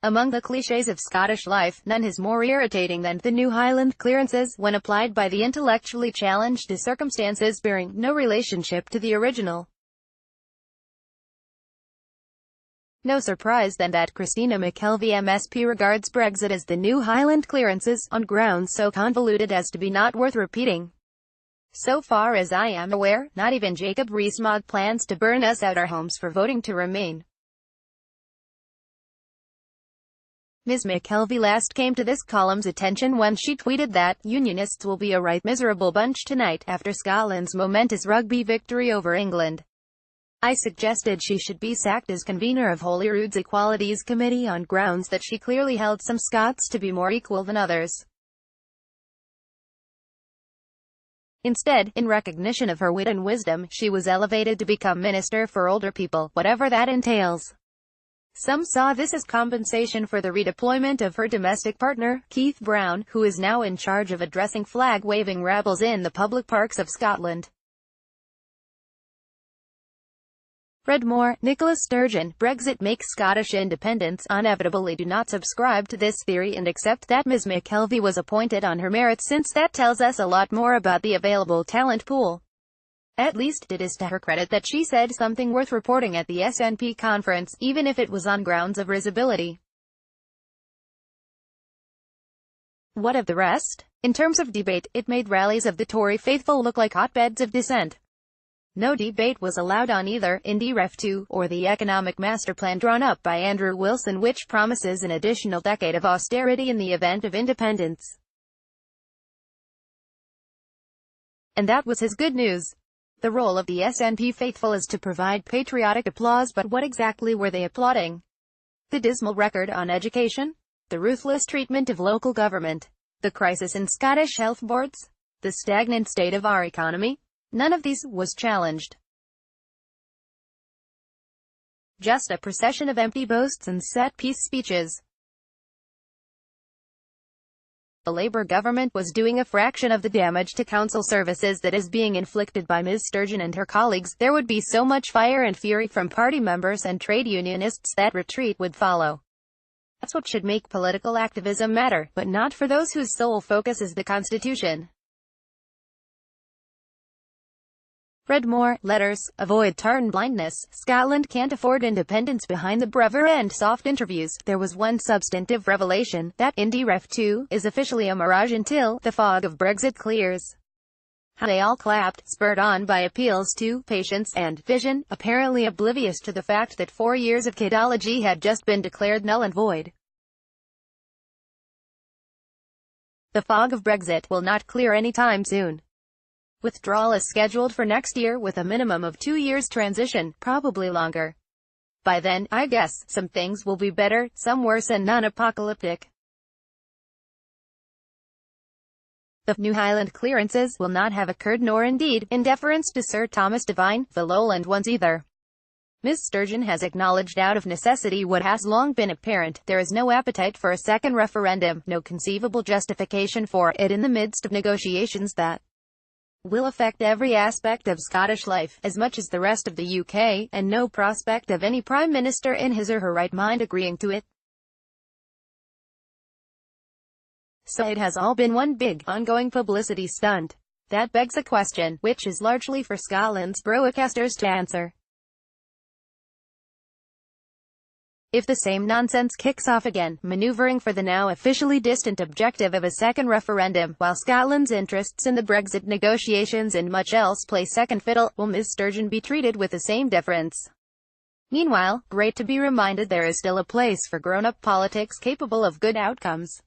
Among the clichés of Scottish life, none is more irritating than the new Highland Clearances, when applied by the intellectually challenged to circumstances bearing no relationship to the original. No surprise then that Christina McKelvie MSP regards Brexit as the new Highland Clearances, on grounds so convoluted as to be not worth repeating. So far as I am aware, not even Jacob Rees-Mogg plans to burn us out our homes for voting to remain. Ms. McKelvie last came to this column's attention when she tweeted that Unionists will be a right miserable bunch tonight, after Scotland's momentous rugby victory over England. I suggested she should be sacked as convener of Holyrood's Equalities Committee on grounds that she clearly held some Scots to be more equal than others. Instead, in recognition of her wit and wisdom, she was elevated to become Minister for Older People, whatever that entails. Some saw this as compensation for the redeployment of her domestic partner, Keith Brown, who is now in charge of addressing flag-waving rebels in the public parks of Scotland. Read more. Nicola Sturgeon, Brexit makes Scottish independence inevitable. Do not subscribe to this theory and accept that Ms. McKelvie was appointed on her merits, since that tells us a lot more about the available talent pool. At least, it is to her credit that she said something worth reporting at the SNP conference, even if it was on grounds of risibility. What of the rest? In terms of debate, it made rallies of the Tory faithful look like hotbeds of dissent. No debate was allowed on either Ref 2 or the economic master plan drawn up by Andrew Wilson, which promises an additional decade of austerity in the event of independence. And that was his good news. The role of the SNP faithful is to provide patriotic applause, but what exactly were they applauding? The dismal record on education? The ruthless treatment of local government? The crisis in Scottish health boards? The stagnant state of our economy? None of these was challenged. Just a procession of empty boasts and set-piece speeches. The Labour government was doing a fraction of the damage to council services that is being inflicted by Ms. Sturgeon and her colleagues. There would be so much fire and fury from party members and trade unionists that retreat would follow. That's what should make political activism matter, but not for those whose sole focus is the Constitution. Read more. Letters. Avoid tartan blindness. Scotland can't afford independence. Behind the brever and soft interviews, there was one substantive revelation, that Ref 2 is officially a mirage until the fog of Brexit clears. They all clapped, spurred on by appeals to patience and vision, apparently oblivious to the fact that 4 years of kidology had just been declared null and void. The fog of Brexit will not clear anytime soon. Withdrawal is scheduled for next year, with a minimum of 2 years transition, probably longer. By then, I guess, some things will be better, some worse and non-apocalyptic. The new Highland Clearances will not have occurred, nor indeed, in deference to Sir Thomas Devine, the Lowland ones either. Ms. Sturgeon has acknowledged out of necessity what has long been apparent: there is no appetite for a second referendum, no conceivable justification for it in the midst of negotiations that will affect every aspect of Scottish life, as much as the rest of the UK, and no prospect of any Prime Minister in his or her right mind agreeing to it. So it has all been one big, ongoing publicity stunt. That begs a question, which is largely for Scotland's broadcasters to answer. If the same nonsense kicks off again, manoeuvring for the now officially distant objective of a second referendum, while Scotland's interests in the Brexit negotiations and much else play second fiddle, will Ms. Sturgeon be treated with the same deference? Meanwhile, great to be reminded there is still a place for grown-up politics capable of good outcomes.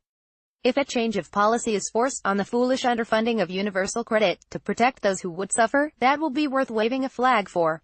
If a change of policy is forced on the foolish underfunding of universal credit, to protect those who would suffer, that will be worth waving a flag for.